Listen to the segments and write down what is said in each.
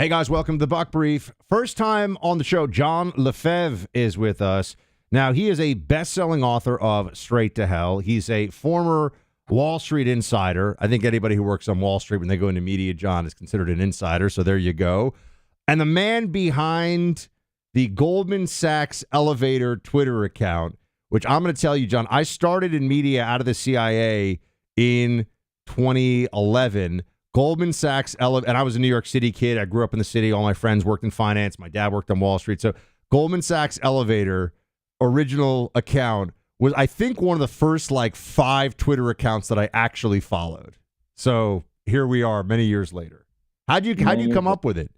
Hey guys, welcome to the Buck Brief. First time on the show, John LeFevre is with us. Now, he is a best-selling author of Straight to Hell. He's a former Wall Street insider. I think anybody who works on Wall Street when they go into media, John, is considered an insider, so there you go. And the man behind the Goldman Sachs Elevator Twitter account, which I'm going to tell you, John, I started in media out of the CIA in 2011. Goldman Sachs, and I was a New York City kid. I grew up in the city. All my friends worked in finance. My dad worked on Wall Street. So Goldman Sachs Elevator original account was, I think, one of the first 5 Twitter accounts that I actually followed. So here we are many years later. How'd you come up with it?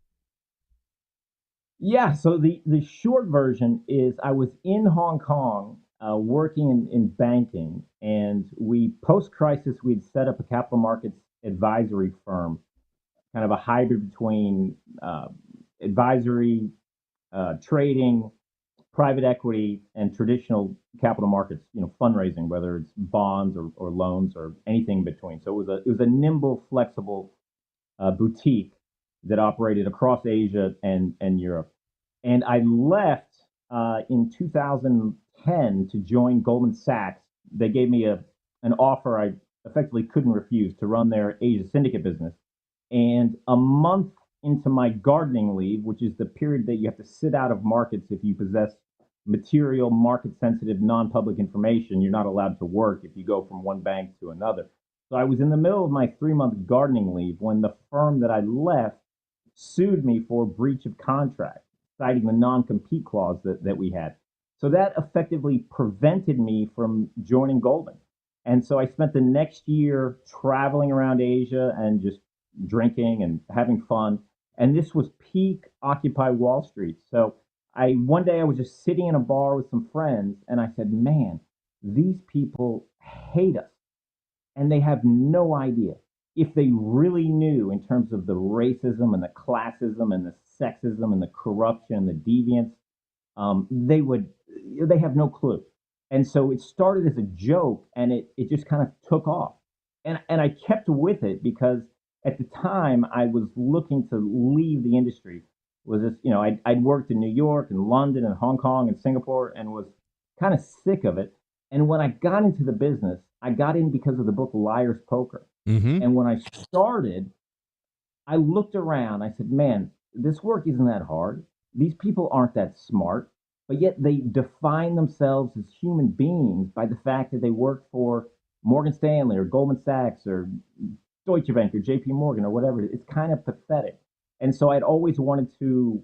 Yeah, so the short version is I was in Hong Kong working in banking, and post-crisis, we'd set up a capital markets advisory firm, kind of a hybrid between advisory, trading, private equity, and traditional capital markets, fundraising, whether it's bonds or loans or anything in between. So it was a nimble, flexible boutique that operated across Asia and Europe. And I left in 2010 to join Goldman Sachs. They gave me an offer I effectively couldn't refuse to run their Asia syndicate business. And a month into my gardening leave, which is the period that you have to sit out of markets if you possess material, market-sensitive, non-public information, you're not allowed to work if you go from one bank to another. So I was in the middle of my 3-month gardening leave when the firm that I left sued me for breach of contract, citing the non-compete clause that we had. So that effectively prevented me from joining Goldman. And so I spent the next year traveling around Asia and just drinking and having fun. And this was peak Occupy Wall Street. So one day I was just sitting in a bar with some friends, and I said, man, these people hate us. And they have no idea. If they really knew in terms of the racism and the classism and the sexism and the corruption and the deviance, they have no clue. And so it started as a joke, and it just kind of took off. And I kept with it because at the time I was looking to leave the industry. I'd worked in New York and London and Hong Kong and Singapore and was kind of sick of it. And when I got into the business, I got in because of the book Liar's Poker. Mm-hmm. And when I started, I looked around. I said, man, this work isn't that hard. These people aren't that smart. But yet they define themselves as human beings by the fact that they work for Morgan Stanley or Goldman Sachs or Deutsche Bank or JP Morgan or whatever. It's kind of pathetic. And so I'd always wanted to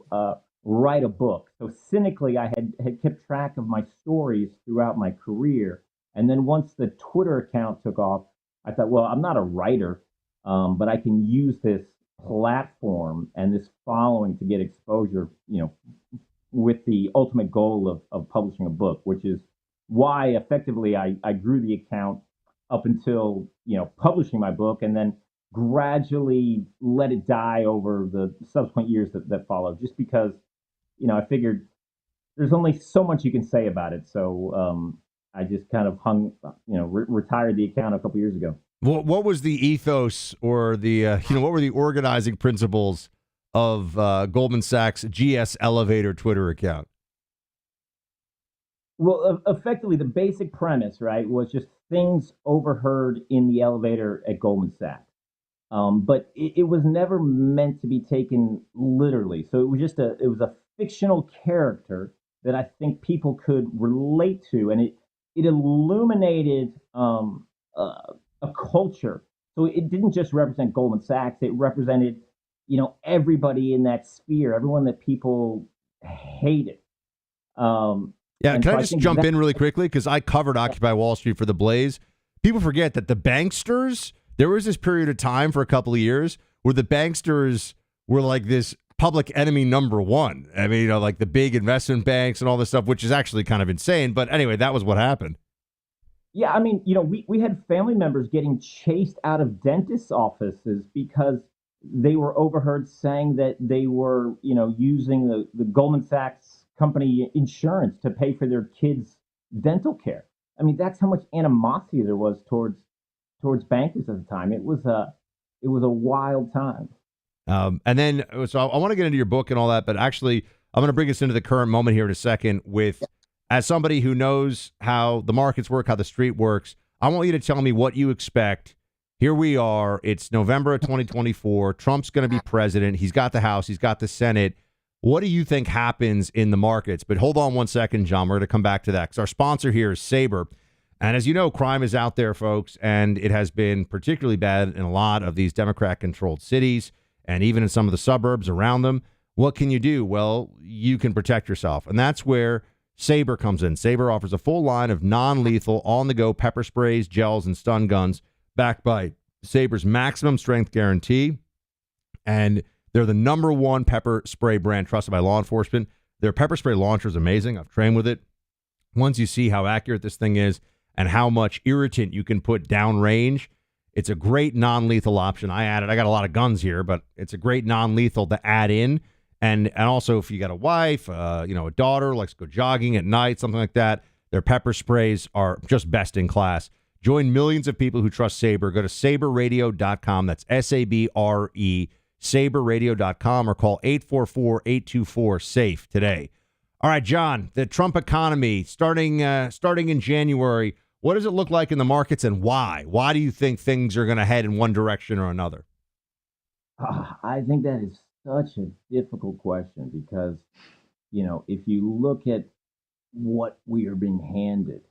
write a book. So cynically, I had kept track of my stories throughout my career. And then once the Twitter account took off, I thought, well, I'm not a writer, but I can use this platform and this following to get exposure, with the ultimate goal of publishing a book, which is why effectively I grew the account up until, publishing my book, and then gradually let it die over the subsequent years that followed, just because, I figured there's only so much you can say about it. So I just kind of retired the account a couple years ago. What was the ethos or the, what were the organizing principles of Goldman Sachs GS Elevator Twitter account? Well, effectively, the basic premise, right, was just things overheard in the elevator at Goldman Sachs. But it was never meant to be taken literally. So it was just it was a fictional character that I think people could relate to, and it illuminated a culture. So it didn't just represent Goldman Sachs; it represented everybody in that sphere, everyone that people hated. Can I just jump in really quickly? Because I covered Occupy Wall Street for the Blaze. People forget that the banksters, there was this period of time for a couple of years where the banksters were like this public enemy number one. I mean, like the big investment banks and all this stuff, which is actually kind of insane. But anyway, that was what happened. Yeah, I mean, we had family members getting chased out of dentists' offices because they were overheard saying that they were, using the Goldman Sachs company insurance to pay for their kids' dental care. I mean, that's how much animosity there was towards bankers at the time. It was a wild time. And then, so I want to get into your book and all that, but actually, I'm going to bring us into the current moment here in a second with, as somebody who knows how the markets work, how the street works, I want you to tell me what you expect. Here we are. It's November of 2024. Trump's going to be president. He's got the House. He's got the Senate. What do you think happens in the markets? But hold on one second, John. We're going to come back to that because our sponsor here is Sabre. And as you know, crime is out there, folks, and it has been particularly bad in a lot of these Democrat-controlled cities and even in some of the suburbs around them. What can you do? Well, you can protect yourself, and that's where Sabre comes in. Sabre offers a full line of non-lethal, on-the-go pepper sprays, gels, and stun guns backed by Sabre's maximum strength guarantee, and they're the #1 pepper spray brand trusted by law enforcement. Their pepper spray launcher is amazing. I've trained with it. Once you see how accurate this thing is and how much irritant you can put downrange, it's a great non-lethal option. I got a lot of guns here, but it's a great non-lethal to add in. And also, if you got a wife, a daughter likes to go jogging at night, something like that, their pepper sprays are just best in class. Join millions of people who trust Sabre. Go to sabreradio.com. That's SABRE, sabreradio.com, or call 844-824-SAFE today. All right, John, the Trump economy starting in January, what does it look like in the markets and why? Why do you think things are going to head in one direction or another? I think that is such a difficult question because, if you look at what we are being handed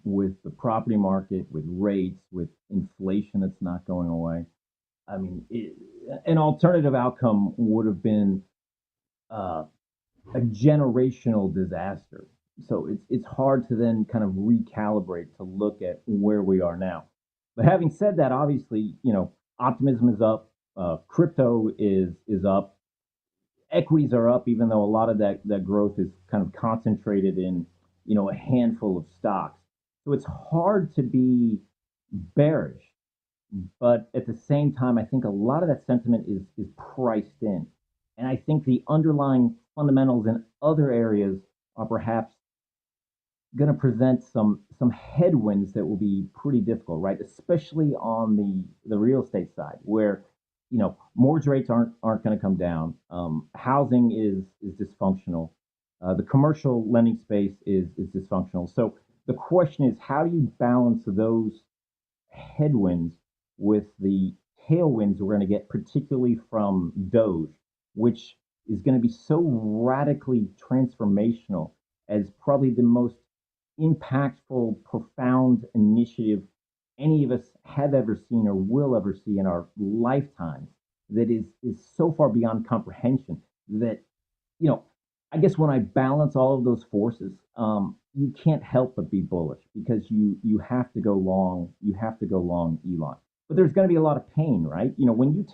with the property market, with rates, with inflation that's not going away, I mean, an alternative outcome would have been a generational disaster. So it's hard to then kind of recalibrate to look at where we are now. But having said that, obviously, optimism is up, crypto is up, equities are up, even though a lot of that growth is kind of concentrated in a handful of stocks. So it's hard to be bearish, but at the same time, I think a lot of that sentiment is priced in, and I think the underlying fundamentals in other areas are perhaps going to present some headwinds that will be pretty difficult, right? Especially on the real estate side, where mortgage rates aren't going to come down. Housing is dysfunctional. The commercial lending space is dysfunctional. So the question is, how do you balance those headwinds with the tailwinds we're going to get, particularly from Doge, which is going to be so radically transformational as probably the most impactful, profound initiative any of us have ever seen or will ever see in our lifetime, that is so far beyond comprehension that, I guess when I balance all of those forces, you can't help but be bullish because you have to go long, Elon. But there's going to be a lot of pain, right? When you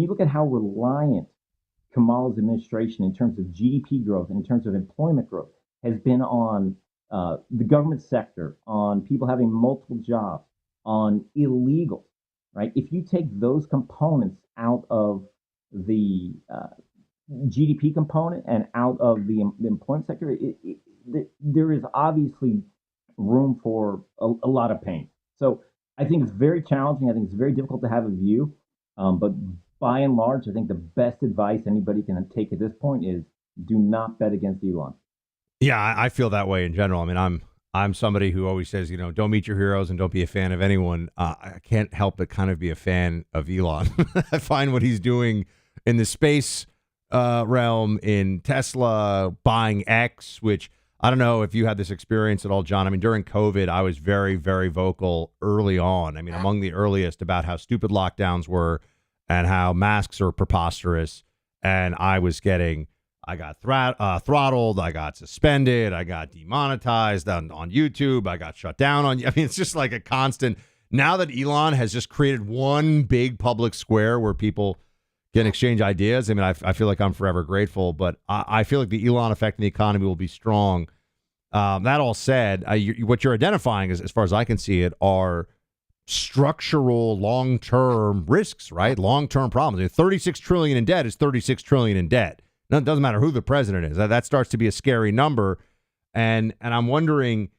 look at how reliant Kamala's administration in terms of GDP growth and in terms of employment growth has been on the government sector, on people having multiple jobs, on illegals, right? If you take those components out of the GDP component and out of the employment sector, there is obviously room for a lot of pain. So I think it's very challenging. I think it's very difficult to have a view. But by and large, I think the best advice anybody can take at this point is do not bet against Elon. Yeah, I feel that way in general. I mean, I'm somebody who always says, don't meet your heroes and don't be a fan of anyone. I can't help but kind of be a fan of Elon. I find what he's doing in the space realm, in Tesla, buying X, which I don't know if you had this experience at all, John. I mean, during COVID, I was very, very vocal early on. I mean, among the earliest about how stupid lockdowns were and how masks are preposterous. And I got throttled, I got suspended, I got demonetized on YouTube, I got shut down I mean, it's just like a constant. Now that Elon has just created one big public square where people can exchange ideas, I mean, I feel like I'm forever grateful, but I feel like the Elon effect in the economy will be strong. That all said, what you're identifying, as far as I can see it, are structural long-term risks, right? Long-term problems. I mean, 36 trillion in debt is 36 trillion in debt. It doesn't matter who the president is. That starts to be a scary number. And I'm wondering,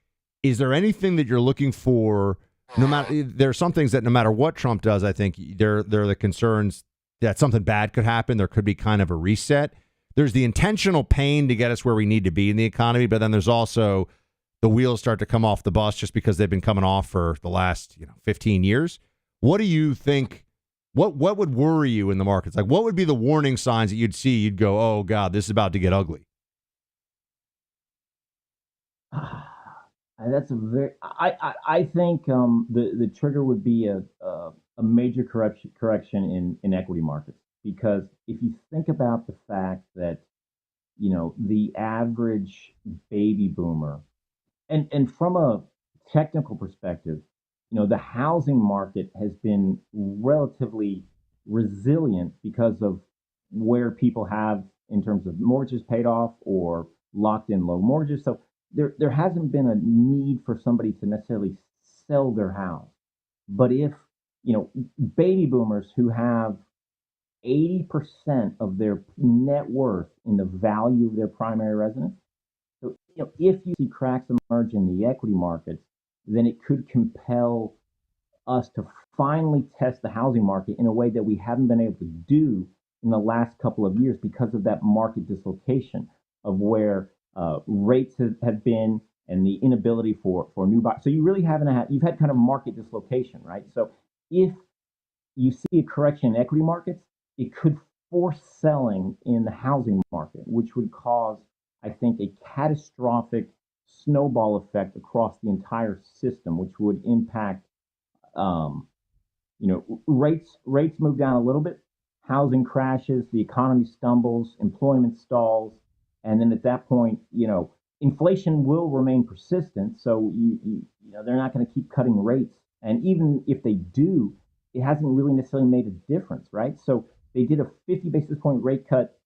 is there anything that you're looking for? There are some things that no matter what Trump does, I think they're the concerns that something bad could happen. There could be kind of a reset. There's the intentional pain to get us where we need to be in the economy, but then there's also the wheels start to come off the bus just because they've been coming off for the last 15 years. What do you think? What would worry you in the markets? Like, what would be the warning signs that you'd see? You'd go, oh God, this is about to get ugly. That's a very. I think the trigger would be a major correction in equity markets, because if you think about the fact that the average baby boomer, and from a technical perspective, the housing market has been relatively resilient because of where people have in terms of mortgages paid off or locked in low mortgages. So there hasn't been a need for somebody to necessarily sell their house. But if, baby boomers who have 80% of their net worth in the value of their primary residence, so if you see cracks emerge in the equity markets, then it could compel us to finally test the housing market in a way that we haven't been able to do in the last couple of years because of that market dislocation of where rates have been and the inability for new buyers. So you really you've had kind of market dislocation, right? So if you see a correction in equity markets, it could force selling in the housing market, which would cause, I think, a catastrophic snowball effect across the entire system, which would impact, rates move down a little bit, housing crashes, the economy stumbles, employment stalls, and then at that point, inflation will remain persistent. So they're not going to keep cutting rates, and even if they do, it hasn't really necessarily made a difference, right? So they did a 50 basis point rate cut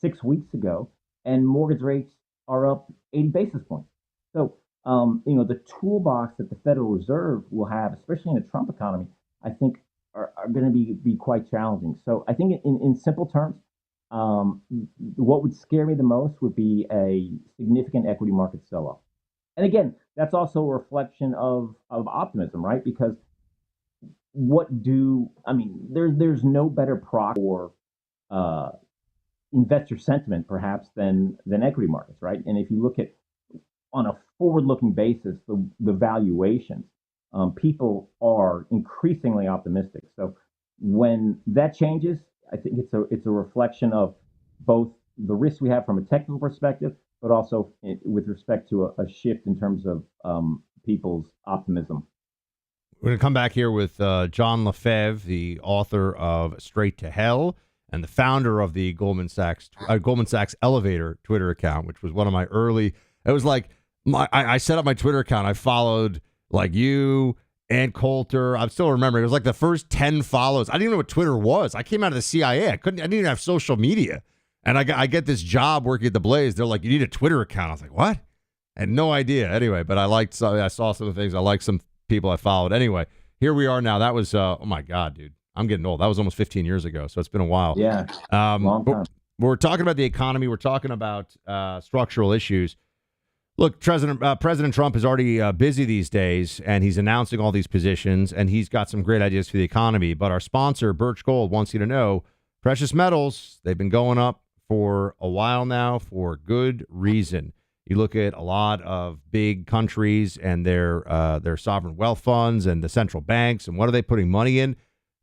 6 weeks ago, and mortgage rates are up 80 basis points. So, the toolbox that the Federal Reserve will have, especially in a Trump economy, I think are going to be quite challenging. So I think in simple terms, what would scare me the most would be a significant equity market sell-off. And again, that's also a reflection of optimism, right? Because there's no better proxy for investor sentiment, perhaps, than equity markets, right? And if you look at on a forward-looking basis, the valuations, people are increasingly optimistic. So when that changes, I think it's a reflection of both the risks we have from a technical perspective, but also with respect to a shift in terms of people's optimism. We're going to come back here with John LeFevre, the author of Straight to Hell and the founder of the Goldman Sachs Elevator Twitter account, which was one of my early. It was like I set up my Twitter account. I followed like you and Coulter. I still remember it was like the first 10 follows. I didn't even know what Twitter was. I came out of the CIA. I didn't even have social media. And I get this job working at the Blaze. They're like, you need a Twitter account. I was like, what? I had no idea. Anyway, but I saw some of the things. I liked some people I followed. Anyway, here we are now. That was, oh my God, dude. I'm getting old. That was almost 15 years ago. So it's been a while. Yeah. Long time. We're talking about the economy. We're talking about structural issues. Look, President Trump is already busy these days, and he's announcing all these positions, and he's got some great ideas for the economy. But our sponsor, Birch Gold, wants you to know precious metals, they've been going up for a while now for good reason. You look at a lot of big countries and their sovereign wealth funds and the central banks, and what are they putting money in?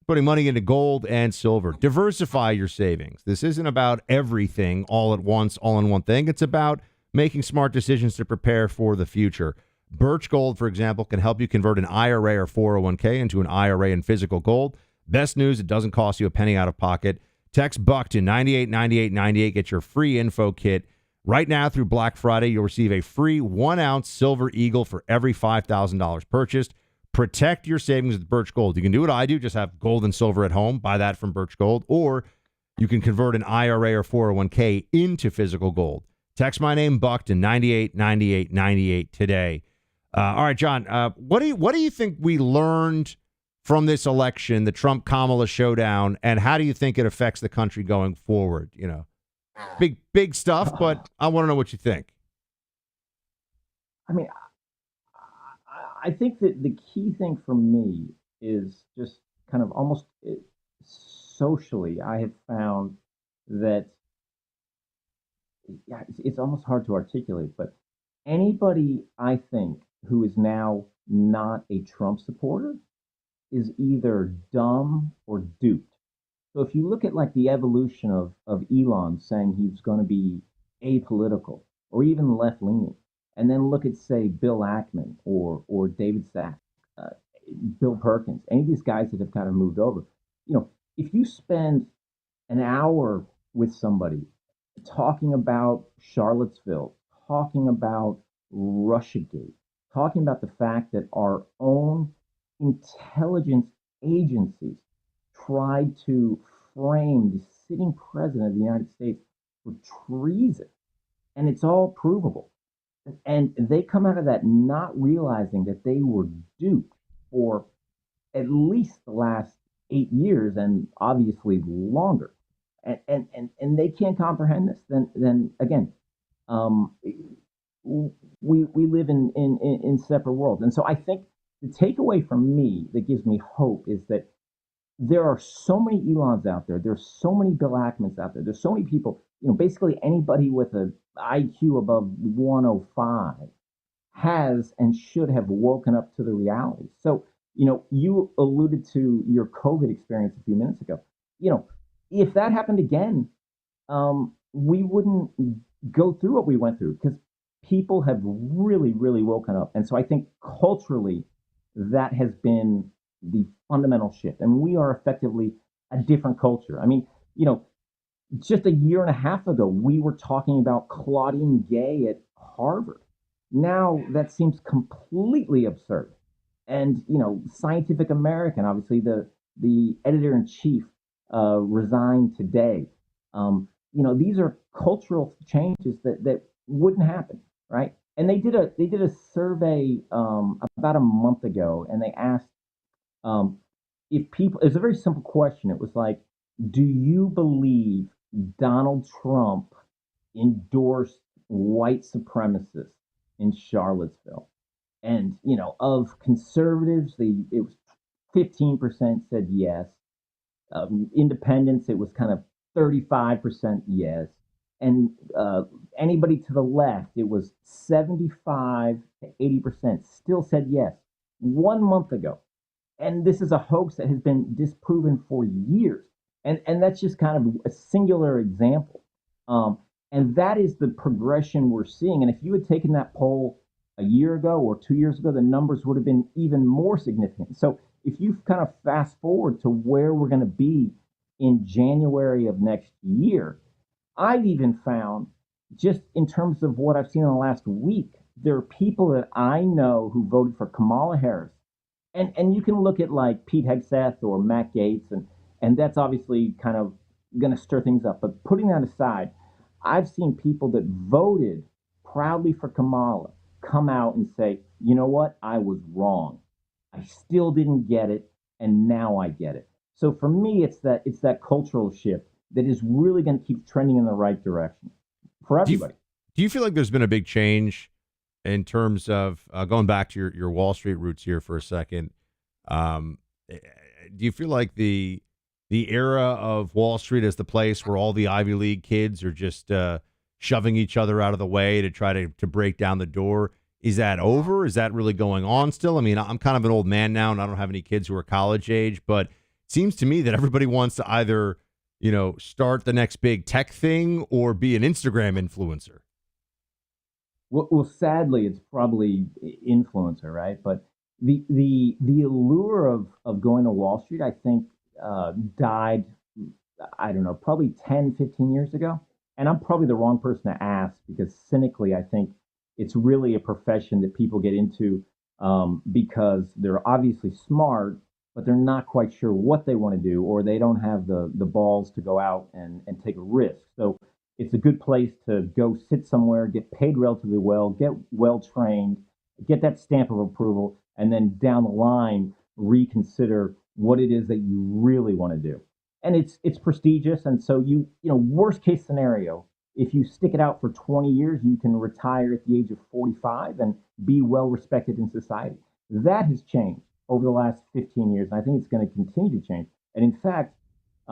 Putting money into gold and silver. Diversify your savings. This isn't about everything all at once, all in one thing. It's about making smart decisions to prepare for the future. Birch Gold, for example, can help you convert an IRA or 401k into an IRA in physical gold. Best news, it doesn't cost you a penny out of pocket. Text BUCK to 989898. Get your free info kit. Right now through Black Friday, you'll receive a free 1-ounce Silver Eagle for every $5,000 purchased. Protect your savings with Birch Gold. You can do what I do, just have gold and silver at home. Buy that from Birch Gold. Or you can convert an IRA or 401k into physical gold. Text my name, Buck, to 989898 today. All right, John, what do you think we learned from this election, the Trump-Kamala showdown, and how do you think it affects the country going forward? Big stuff, but I want to know what you think. I mean, I think that the key thing for me is just kind of almost socially, I have found that yeah, it's almost hard to articulate, but anybody I think who is now not a Trump supporter is either dumb or duped. So if you look at like the evolution of Elon saying he was going to be apolitical or even left leaning, and then look at say Bill Ackman or David Sachs, uh, Bill Perkins, any of these guys that have kind of moved over, if you spend an hour with somebody talking about Charlottesville, talking about Russiagate, talking about the fact that our own intelligence agencies tried to frame the sitting president of the United States for treason, and it's all provable. And they come out of that not realizing that they were duped for at least the last 8 years and obviously longer. And they can't comprehend this, then again, um, we live in separate worlds. And so I think the takeaway from me that gives me hope is that there are so many Elons out there. There's so many Bill Ackmans out there. There's so many people, basically anybody with an IQ above 105 has and should have woken up to the reality. So, you alluded to your COVID experience a few minutes ago. If that happened again, we wouldn't go through what we went through because people have really, really woken up. And so I think culturally, that has been the fundamental shift. And we are effectively a different culture. I mean, just a year and a half ago, we were talking about Claudine Gay at Harvard. Now that seems completely absurd. And, Scientific American, obviously the editor in chief resigned today. These are cultural changes that wouldn't happen, right? And they did a survey about a month ago, and they asked if people. It's a very simple question. It was like, do you believe Donald Trump endorsed white supremacists in Charlottesville? And of conservatives, it was 15% said yes. Independents, it was kind of 35% yes. And anybody to the left, it was 75 to 80% still said yes 1 month ago. And this is a hoax that has been disproven for years. And that's just kind of a singular example. And that is the progression we're seeing. And if you had taken that poll a year ago or 2 years ago, the numbers would have been even more significant. So if you kind of fast forward to where we're going to be in January of next year, I've even found, just in terms of what I've seen in the last week, there are people that I know who voted for Kamala Harris. And you can look at like Pete Hegseth or Matt Gaetz, and that's obviously kind of going to stir things up. But putting that aside, I've seen people that voted proudly for Kamala come out and say, you know what, I was wrong. I still didn't get it, and now I get it. So for me, it's that cultural shift that is really going to keep trending in the right direction for everybody. Do you feel like there's been a big change in terms of going back to your Wall Street roots here for a second? Do you feel like the era of Wall Street as the place where all the Ivy League kids are just shoving each other out of the way to try to break down the door, is that over? Is that really going on still? I mean, I'm kind of an old man now, and I don't have any kids who are college age, but it seems to me that everybody wants to either, start the next big tech thing or be an Instagram influencer. Well, sadly, it's probably influencer, right? But the allure of going to Wall Street, I think, died, I don't know, probably 10, 15 years ago. And I'm probably the wrong person to ask because cynically, I think it's really a profession that people get into because they're obviously smart, but they're not quite sure what they want to do, or they don't have the balls to go out and take a risk. So it's a good place to go sit somewhere, get paid relatively well, get well trained, get that stamp of approval, and then down the line reconsider what it is that you really want to do. And it's prestigious, and so worst case scenario, if you stick it out for 20 years, you can retire at the age of 45 and be well respected in society. That has changed over the last 15 years, and I think it's going to continue to change. And in fact,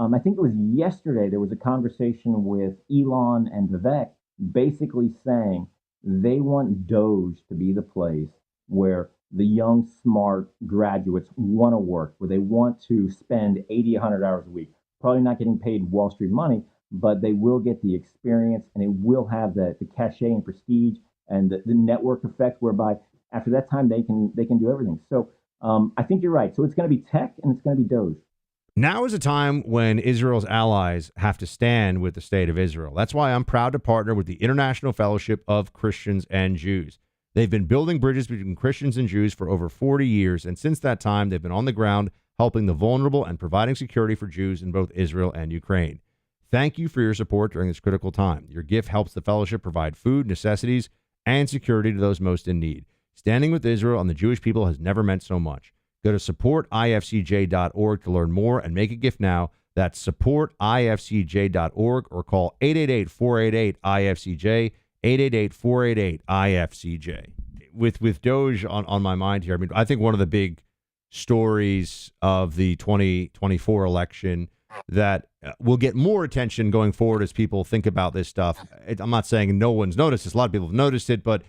I think it was yesterday, there was a conversation with Elon and Vivek basically saying they want Doge to be the place where the young, smart graduates want to work, where they want to spend 80, 100 hours a week. Probably not getting paid Wall Street money, but they will get the experience and it will have the cachet and prestige and the network effect whereby after that time they can do everything. So I think you're right. So it's going to be tech and it's going to be Doge. Now is a time when Israel's allies have to stand with the state of Israel. That's why I'm proud to partner with the International Fellowship of Christians and Jews. They've been building bridges between Christians and Jews for over 40 years, and since that time, they've been on the ground helping the vulnerable and providing security for Jews in both Israel and Ukraine. Thank you for your support during this critical time. Your gift helps the fellowship provide food, necessities, and security to those most in need. Standing with Israel and the Jewish people has never meant so much. Go to supportifcj.org to learn more and make a gift now. That's supportifcj.org or call 888-488-IFCJ, 888-488-IFCJ. With Doge on my mind here, I mean, I think one of the big stories of the 2024 election that will get more attention going forward as people think about this stuff. I'm not saying no one's noticed this. A lot of people have noticed it, but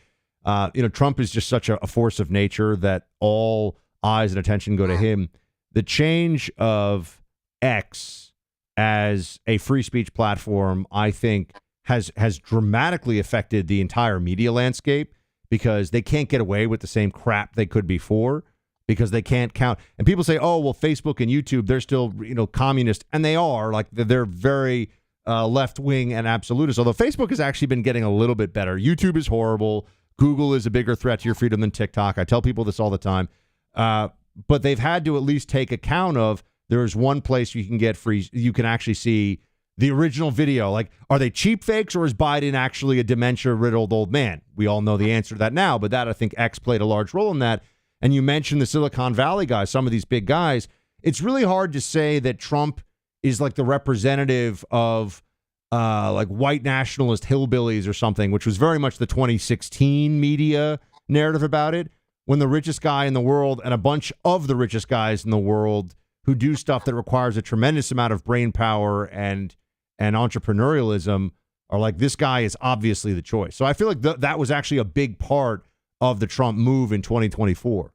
Trump is just such a force of nature that all eyes and attention go to him. The change of X as a free speech platform, I think, has dramatically affected the entire media landscape because they can't get away with the same crap they could before because they can't count. And people say, oh, well, Facebook and YouTube, they're still, communist. And they are. Like, they're very left-wing and absolutist, although Facebook has actually been getting a little bit better. YouTube is horrible. Google is a bigger threat to your freedom than TikTok. I tell people this all the time. But they've had to at least take account of there's one place you can get free. You can actually see the original video. Like, are they cheap fakes or is Biden actually a dementia-riddled old man? We all know the answer to that now, but that, I think, X played a large role in that. And you mentioned the Silicon Valley guys, some of these big guys. It's really hard to say that Trump is like the representative of like white nationalist hillbillies or something, which was very much the 2016 media narrative about it. When the richest guy in the world and a bunch of the richest guys in the world who do stuff that requires a tremendous amount of brain power and entrepreneurialism are like, this guy is obviously the choice. So I feel like that was actually a big part of the Trump move in 2024.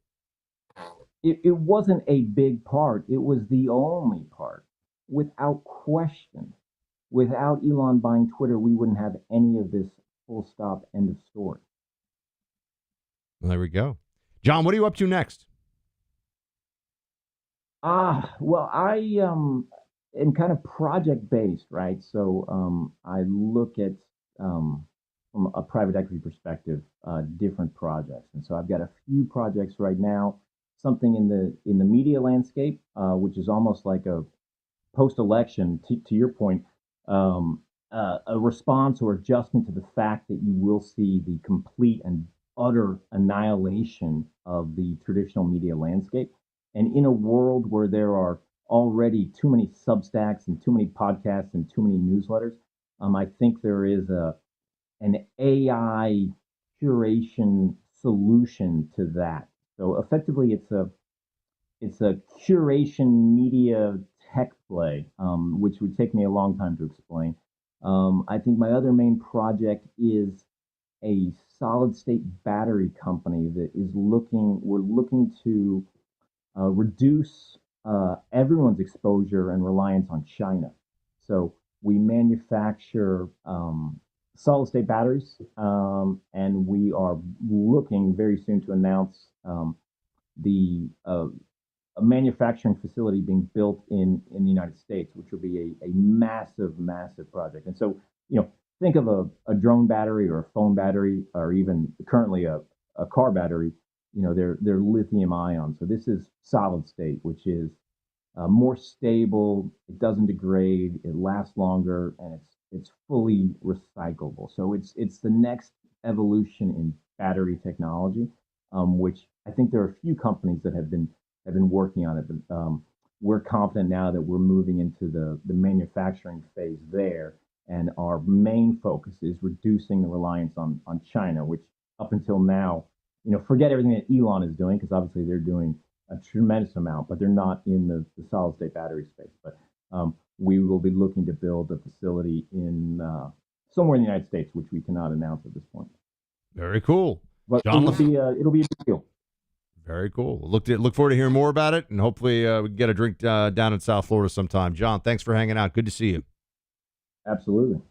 It wasn't a big part. It was the only part, without question. Without Elon buying Twitter, we wouldn't have any of this, full stop, end of story. Well, there we go. John, what are you up to next? Well, I am kind of project based, right? So I look at from a private equity perspective, different projects, and so I've got a few projects right now. Something in the media landscape, which is almost like a post-election. To your point, a response or adjustment to the fact that you will see the complete and utter annihilation of the traditional media landscape. And in a world where there are already too many Substacks and too many podcasts and too many newsletters, I think there is an AI curation solution to that. So effectively, it's a curation media tech play, which would take me a long time to explain. I think my other main project is a solid state battery company that is we're looking to reduce everyone's exposure and reliance on China. So we manufacture solid state batteries, and we are looking very soon to announce a manufacturing facility being built in the United States, which will be a massive, massive project. And so, think of a drone battery or a phone battery, or even currently a car battery. They're lithium ion. So this is solid state, which is more stable. It doesn't degrade. It lasts longer, and it's fully recyclable. So it's the next evolution in battery technology, which I think there are a few companies that have been working on it. But we're confident now that we're moving into the manufacturing phase there, and our main focus is reducing the reliance on China, which up until now, forget everything that Elon is doing, because obviously they're doing a tremendous amount, but they're not in the solid state battery space. But we will be looking to build a facility in somewhere in the United States, which we cannot announce at this point. Very cool. But John it'll be a big deal. Very cool. Look forward to hearing more about it, and hopefully we can get a drink down in South Florida sometime. John, thanks for hanging out. Good to see you. Absolutely.